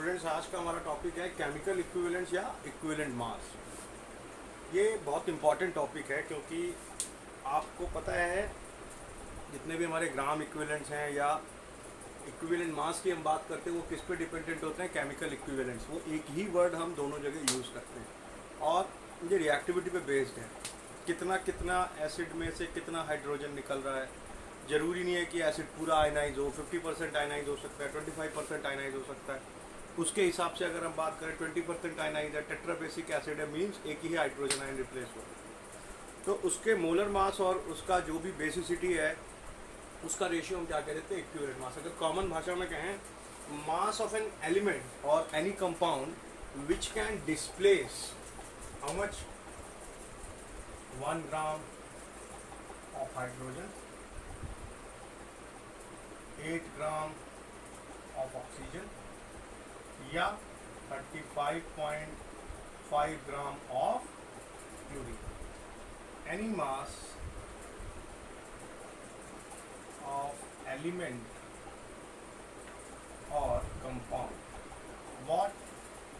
Students, आज का हमारा टॉपिक है केमिकल इक्विवेलेंस या इक्विवेलेंट मास। ये बहुत इंपॉर्टेंट टॉपिक है क्योंकि आपको पता है जितने भी हमारे ग्राम इक्विवेलेंट्स हैं या इक्विवेलेंट मास की हम बात करते हैं वो किस पे डिपेंडेंट होते हैं, केमिकल इक्विवेलेंट्स। वो एक ही वर्ड हम दोनों जगह यूज़ करते हैं और ये रिएक्टिविटी पे बेस्ड है। कितना कितना एसिड में से कितना हाइड्रोजन निकल रहा है। ज़रूरी नहीं है कि एसिड पूरा आयनाइज हो, 50% आयनाइज हो सकता है, 25% आयनाइज हो सकता है। उसके हिसाब से अगर हम बात करें 20% आयनाइज है, टेट्राबेसिक एसिड है, मीन्स एक ही हाइड्रोजन आयन रिप्लेस हो। तो उसके मोलर मास और उसका जो भी बेसिसिटी है उसका रेशियो हम क्या कह देते हैं, इक्विवेलेंट मास। अगर कॉमन भाषा में कहें, मास ऑफ एन एलिमेंट और any compound which can displace how much 1 gram of hydrogen, 8 gram of oxygen या 35.5 gram of chlorine. Any mass of element or compound what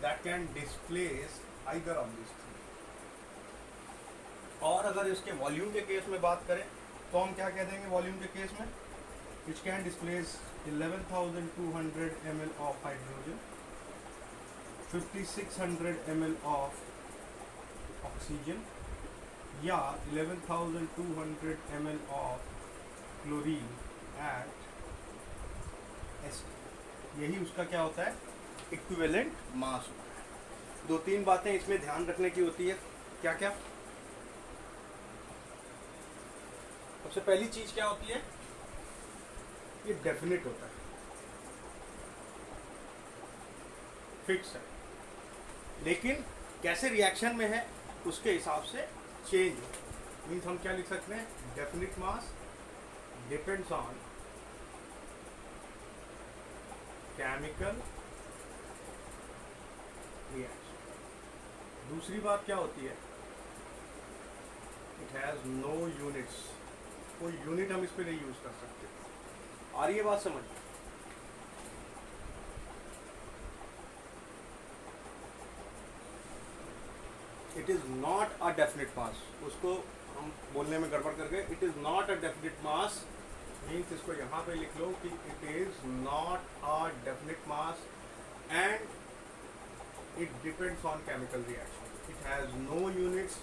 that can displace either of these three। और अगर इसके volume के case में बात करें तो हम क्या कह देंगे वॉल्यूम के केस में, which can displace 11,200 ml of hydrogen, 5,600 ml of oxygen या 11,200 ml of chlorine at S. यही उसका क्या होता है, इक्विवेलेंट मास होता है। दो तीन बातें इसमें ध्यान रखने की होती है। क्या क्या? सबसे पहली चीज क्या होती है, ये डेफिनेट होता है, फिक्स है, लेकिन कैसे रिएक्शन में है उसके हिसाब से चेंज हो। मीन्स हम क्या लिख सकते हैं, definite mass depends on chemical reaction। दूसरी बात क्या होती है, it has no units। कोई यूनिट हम इस पे नहीं यूज कर सकते। और ये बात समझ, it is not a definite mass. उसको हम बोलने में गड़बड़ कर गए। It is not a definite mass means इसको यहाँ पे लिख लो कि it is not a definite mass and it depends on chemical reaction. It has no units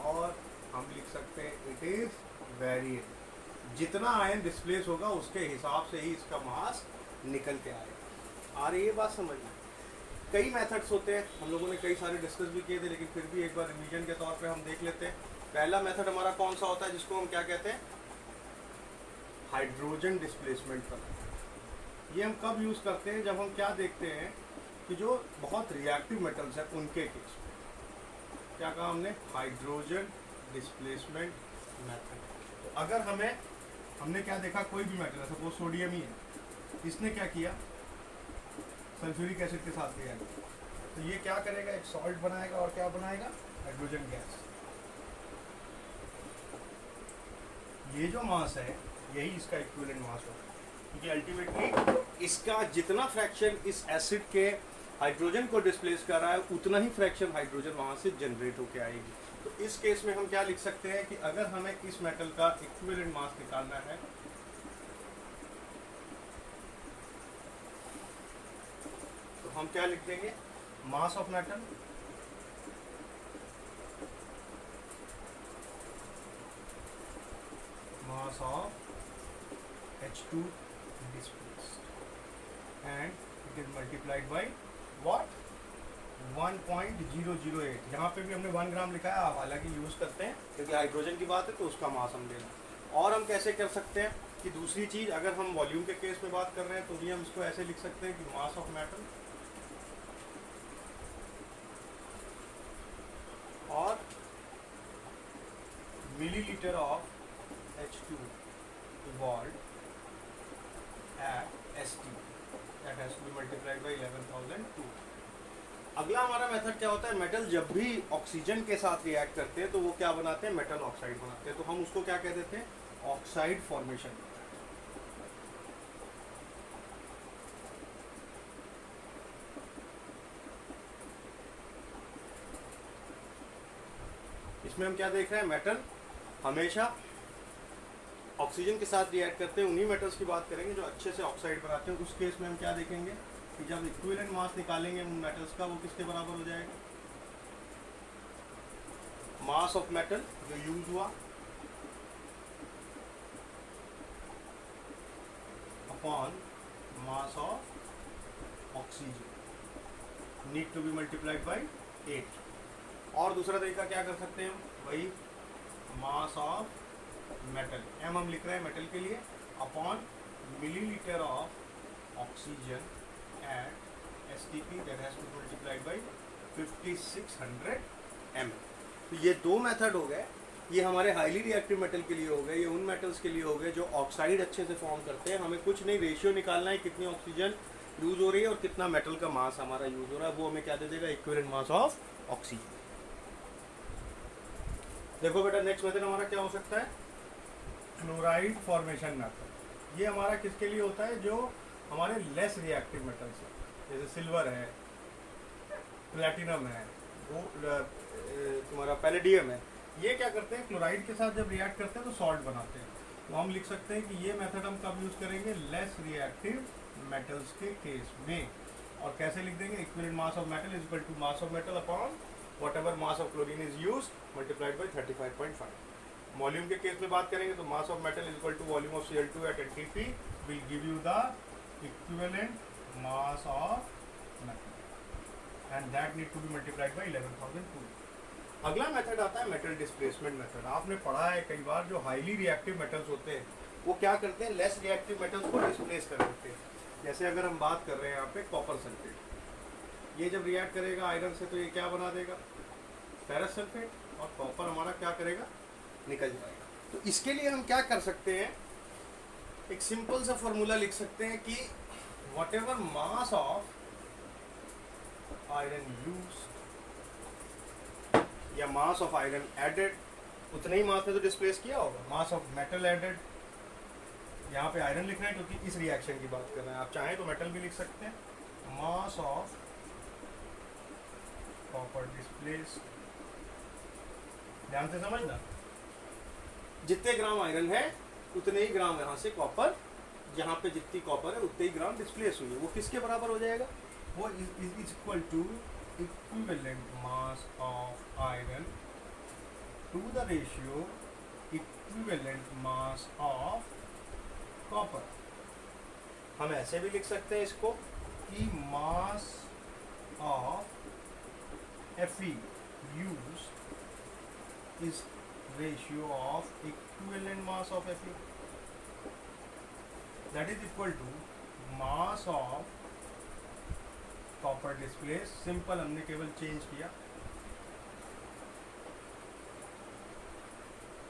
और हम लिख सकते हैं इट इज वेरिएबल। जितना आयन डिस्प्लेस होगा उसके हिसाब से ही इसका मास निकल के आएगा। आ रही है बात समझ में? कई मेथड्स होते हैं, हम लोगों ने कई सारे डिस्कस भी किए थे, लेकिन फिर भी एक बार रिवीजन के तौर पे हम देख लेते हैं। पहला मेथड हमारा कौन सा होता है, जिसको हम क्या कहते हैं, हाइड्रोजन डिस्प्लेसमेंट का। ये हम कब यूज़ करते हैं, जब हम क्या देखते हैं कि जो बहुत रिएक्टिव मेटल्स हैं उनके केस में। क्या कहा हमने, हाइड्रोजन डिस्प्लेसमेंट मेथड। तो अगर हमने क्या देखा, कोई भी मेटल है, सपोज सोडियम ही है, इसने क्या किया, सल्फ्यूरिक एसिड के साथ दिया, तो ये क्या करेगा, एक सॉल्ट बनाएगा और क्या बनाएगा, हाइड्रोजन गैस। ये जो मास है यही इसका इक्विवेलेंट मास होगा, क्योंकि अल्टीमेटली इसका जितना फ्रैक्शन इस एसिड के हाइड्रोजन को डिस्प्लेस कर रहा है उतना ही फ्रैक्शन हाइड्रोजन वहां से जनरेट होकर आएगी। तो इस केस में हम क्या लिख सकते हैं कि अगर हमें इस मेटल का इक्विवेलेंट मास निकालना है तो हम क्या लिख देंगे, मास of metal mass of H2 displaced and it is multiplied by what, 1.008। यहाँ पे भी हमने 1 ग्राम लिखा है, आप हालांकि यूज़ करते हैं क्योंकि हाइड्रोजन की बात है तो उसका मास हम लेना। और हम कैसे कर सकते हैं कि दूसरी चीज़, अगर हम वॉल्यूम के केस में बात कर रहे हैं तो भी हम इसको ऐसे लिख सकते हैं कि मास ऑफ मेटल और millilitre of H2 evolved at ST that has to be multiplied by 11,002। अगला हमारा मेथड क्या होता है, मेटल जब भी ऑक्सीजन के साथ रिएक्ट करते हैं तो वो क्या बनाते हैं, मेटल ऑक्साइड बनाते हैं। तो हम उसको क्या कह देते हैं, ऑक्साइड फॉर्मेशन। इसमें हम क्या देख रहे हैं, मेटल हमेशा ऑक्सीजन के साथ रिएक्ट करते हैं। उन्हीं मेटल्स की बात करेंगे जो अच्छे से ऑक्साइड बनाते हैं। उस केस में हम क्या देखेंगे कि जब इक्विवेलेंट मास निकालेंगे उन मेटल्स का, वो किसके बराबर हो जाएगा, मास ऑफ मेटल जो यूज हुआ upon mass of oxygen need to be multiplied by 8। और दूसरा तरीका क्या कर सकते हैं हम, वही मास ऑफ मेटल, एम हम लिख रहे हैं मेटल के लिए, upon millilitre of oxygen at STP that has to be multiplied by 5600 ml। तो ये दो मेथड हो गए, ये हमारे हाईली रिएक्टिव मेटल के लिए हो गए, ये उन मेटल्स के लिए हो गए जो ऑक्साइड अच्छे से फॉर्म करते हैं। हमें कुछ नहीं, रेशियो निकालना है कितनी ऑक्सीजन यूज हो रही है और कितना मेटल का मास हमारा यूज हो रहा है, वो हमें क्या दे देगा, इक्विवेलेंट मास ऑफ ऑक्सीजन। देखो बेटा नेक्स्ट मेथड हमारा क्या हो सकता है, क्लोराइड फॉर्मेशन मेथड। ये हमारा किसके लिए होता है, जो हमारे लेस रिएक्टिव मेटल्स है, जैसे सिल्वर है, प्लेटिनम है, वो तुम्हारा पैलेडियम है। ये क्या करते हैं, क्लोराइड के साथ जब रिएक्ट करते हैं तो सॉल्ट बनाते हैं। तो हम लिख सकते हैं कि ये मेथड हम कब यूज करेंगे, लेस रिएक्टिव मेटल्स के केस में। और कैसे लिख देंगे, equivalent mass of metal is equal to mass of metal upon whatever mass of chlorine is used multiplied by 35.5। Volume के केस में बात करेंगे तो mass of metal is equal to volume of Cl2 at NTP will give you the equivalent mass of metal and that need to be multiplied by 11,002। अगला method आता है metal displacement method. आपने पढ़ा है कई बार, जो हाईली रिएक्टिव मेटल्स होते हैं वो क्या करते हैं, लेस रिएक्टिव मेटल्स को डिस्प्लेस कर देते हैं। जैसे अगर हम बात कर रहे हैं यहाँ पे कॉपर सल्फेट, ये जब रिएक्ट करेगा आयरन से तो ये क्या बना देगा, फेरस सल्फेट, और कॉपर हमारा क्या करेगा, निकल जाएगा। तो इसके लिए हम क्या कर सकते हैं, एक सिंपल सा फॉर्मूला लिख सकते हैं कि whatever mass of iron use या मास ऑफ आयरन एडेड, उतने ही मास ने तो डिस्प्लेस किया होगा। मास ऑफ मेटल एडेड, यहाँ पे आयरन लिखना है क्योंकि इस रिएक्शन की बात कर रहे हैं, आप चाहें तो मेटल भी लिख सकते हैं। मास ऑफ कॉपर डिस्प्लेस, ध्यान से समझना, जितने ग्राम आयरन है उतने ही ग्राम यहाँ से कॉपर, जहाँ पे जितनी कॉपर है उतने ही ग्राम डिस्प्लेस हुई है, वो किसके बराबर हो जाएगा, वो is equal to equivalent mass of iron to the ratio equivalent mass of copper. हम ऐसे भी लिख सकते हैं इसको कि mass of Fe used is ratio of equivalent mass of Fe, that is equal to mass of copper displaced, simple हमने केवल चेंज किया,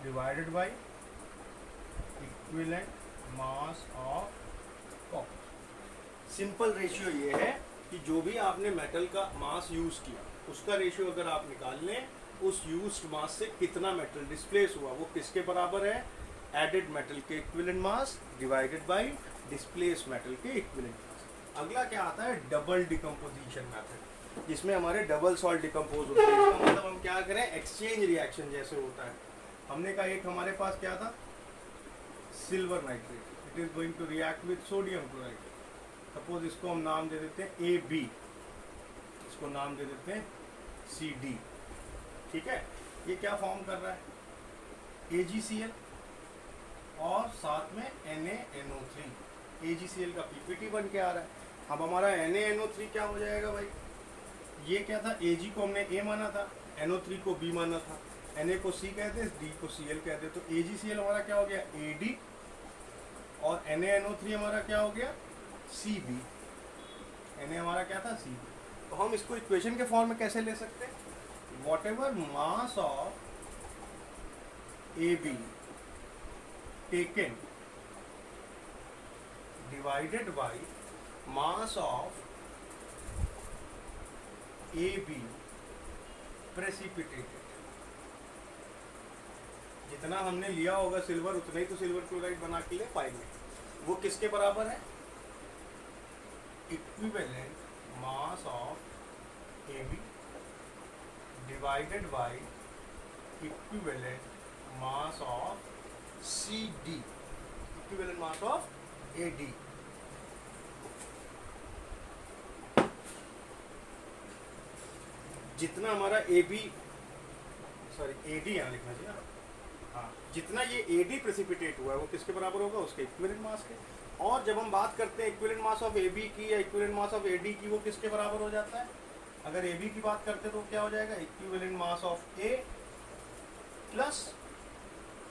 divided by equivalent mass of copper. Simple ratio ये है कि जो भी आपने मेटल का मास यूज किया उसका रेशियो अगर आप निकाल लें, उस यूज्ड मास से कितना मेटल डिस्प्लेस हुआ वो किसके बराबर है, एडेड मेटल के equivalent mass divided by displace metal के इक्विवेलेंट मास। अगला क्या आता है, डबल डिकम्पोजिशन मेथड, जिसमें हमारे डबल सॉल्ट डिकम्पोज होते हैं। इसका मतलब हम क्या करें, एक्सचेंज रिएक्शन जैसे होता है। हमने कहा एक हमारे पास क्या था, silver nitrate, it is going to react with sodium chloride. Suppose इसको हम नाम दे देते हैं AB, इसको नाम दे देते हैं CD, ठीक है। ये क्या फॉर्म कर रहा है, AgCl और साथ में NaNO3, AgCl का PPT बन के आ रहा है। अब हमारा NaNO3 क्या हो जाएगा भाई, ये क्या था, Ag को हमने A माना था, NO3 को B माना था, Na को C कहते हैं, D को Cl कहते हैं। तो AgCl हमारा क्या हो गया, Ad, और NaNO3 हमारा क्या हो गया, Cb। Na हमारा क्या था, Cb। तो हम इसको इक्वेशन के फॉर्म में कैसे ले सकते हैं, whatever mass of AB taken divided by mass of AB precipitated. जितना हमने लिया होगा सिल्वर, उतना ही तो सिल्वर क्लोराइड बना के ले पाएंगे। वो किसके बराबर है, equivalent mass of AB divided by equivalent mass of CD, equivalent mass of AD। जितना हमारा AB, सॉरी AD यहाँ लिखना चाहिए, हाँ, जितना ये AD प्रेसिपिटेट हुआ है वो किसके बराबर होगा, उसके इक्विवेलेंट मास के। और जब हम बात करते हैं इक्विवेलेंट मास ऑफ AB की या इक्विवेलेंट मास ऑफ AD की, वो किसके बराबर हो जाता है, अगर AB की बात करते हैं तो क्या हो जाएगा, equivalent mass of A plus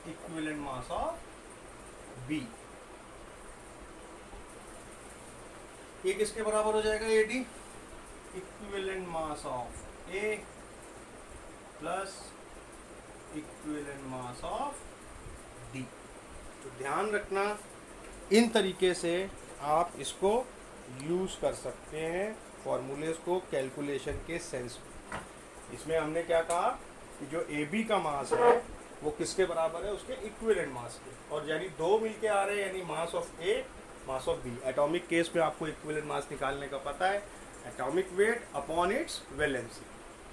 equivalent mass of B। ये किसके बराबर हो जाएगा, AD, equivalent mass of A plus equivalent mass of D। तो ध्यान रखना, इन तरीके से आप इसको यूज कर सकते हैं फॉर्मूलेज को कैलकुलेशन के सेंस में। इसमें हमने क्या कहा कि जो AB का मास है वो किसके बराबर है, उसके इक्विवेलेंट मास के, और यानी दो मिलके आ रहे हैं, यानी mass of A mass of B। Atomic case में आपको इक्विवेलेंट मास निकालने का पता है, atomic weight upon its valency.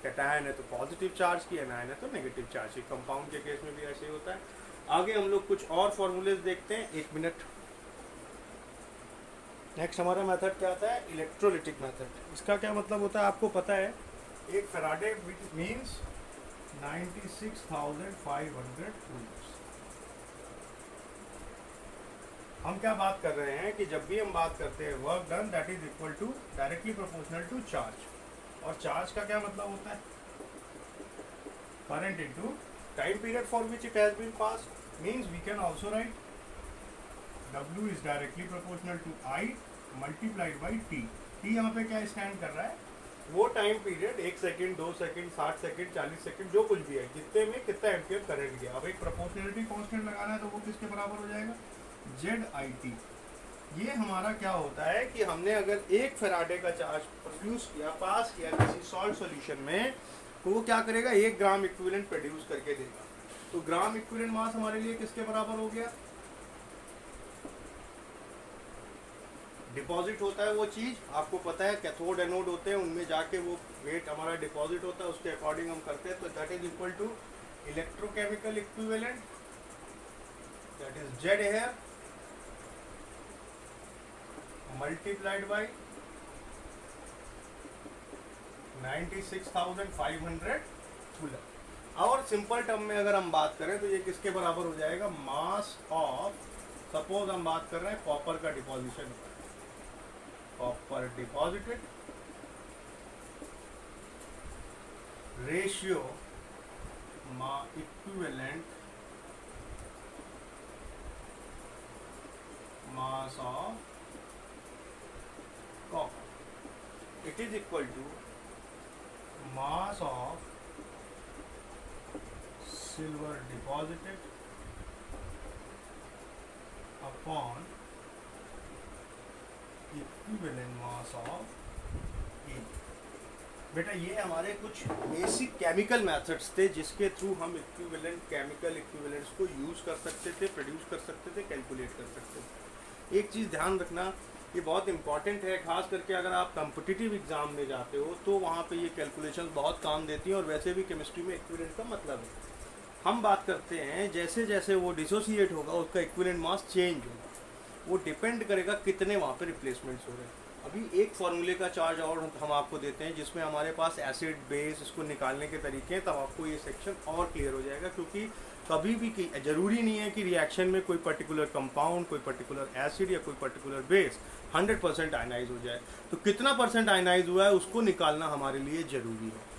Cation है तो पॉजिटिव चार्ज की, एनायन है तो नेगेटिव चार्ज की। कंपाउंड के केस में भी ऐसे ही होता है। आगे हम लोग कुछ और फॉर्मूलेज देखते हैं, 1 मिनट। नेक्स्ट हमारा मेथड क्या आता है, इलेक्ट्रोलिटिक मेथड। इसका क्या मतलब होता है आपको पता है, एक फैराडे मीन्स 96,500 कूलम्स। हम क्या बात कर रहे हैं कि जब भी हम बात करते हैं work done that is equal to directly proportional to charge. और चार्ज का क्या मतलब होता है, current into time period for which it has been passed. Means we can also write W is directly proportional to I multiplied by T। T यहाँ पे क्या stand कर रहा है, वो time period 1 second, 2 second, 60 second, 40 second, जो कुछ भी है, जितने में कितना एम्पियर करंट गया। अब एक प्रोपोर्शनलिटी कांस्टेंट लगाना है तो वो किसके बराबर हो जाएगा, ZIT। ये हमारा क्या होता है कि हमने अगर एक फैराडे का चार्ज प्रोड्यूस किया, पास किया किसी सॉल्ट सॉल्यूशन में, तो वो क्या करेगा, 1 ग्राम इक्विवेलेंट प्रोड्यूस करके देगा। तो ग्राम इक्विवेलेंट मास हमारे लिए किसके बराबर हो गया, डिपॉजिट होता है वो चीज़, आपको पता है कैथोड एनोड होते हैं, उनमें जाके वो वेट हमारा डिपॉजिट होता है, उसके अकॉर्डिंग हम करते हैं। तो that is equal to electrochemical equivalent, that is Z here multiplied by 96,500 coulomb. और सिंपल टर्म में अगर हम बात करें तो ये किसके बराबर हो जाएगा, मास ऑफ, सपोज हम बात कर रहे हैं कॉपर का deposition, copper deposited ratio equivalent mass of copper, it is equal to mass of silver deposited upon equivalent mass of A। बेटा ये हमारे कुछ बेसिक केमिकल मेथड्स थे जिसके थ्रू हम इक्विवेलेंट केमिकल इक्विवेलेंट्स को यूज़ कर सकते थे, प्रोड्यूस कर सकते थे, कैलकुलेट कर सकते थे। एक चीज़ ध्यान रखना, ये बहुत इंपॉर्टेंट है, खास करके अगर आप कॉम्पिटिटिव एग्जाम में जाते हो तो वहाँ पे ये कैलकुलेशन बहुत काम देती हैं। और वैसे भी केमिस्ट्री में इक्विवेलेंट का मतलब है, हम बात करते हैं जैसे जैसे वो डिसोसिएट होगा उसका इक्विवेलेंट मास चेंज होगा, वो डिपेंड करेगा कितने वहाँ पे रिप्लेसमेंट्स हो रहे हैं। अभी एक फॉर्मूले का चार्ज और हम आपको देते हैं जिसमें हमारे पास एसिड बेस इसको निकालने के तरीके हैं, तब आपको ये सेक्शन और क्लियर हो जाएगा। क्योंकि कभी भी ज़रूरी नहीं है कि रिएक्शन में कोई पर्टिकुलर कंपाउंड, कोई पर्टिकुलर एसिड या कोई पर्टिकुलर बेस 100% आयनाइज हो जाए। तो कितना % आयनाइज हुआ है उसको निकालना हमारे लिए ज़रूरी है।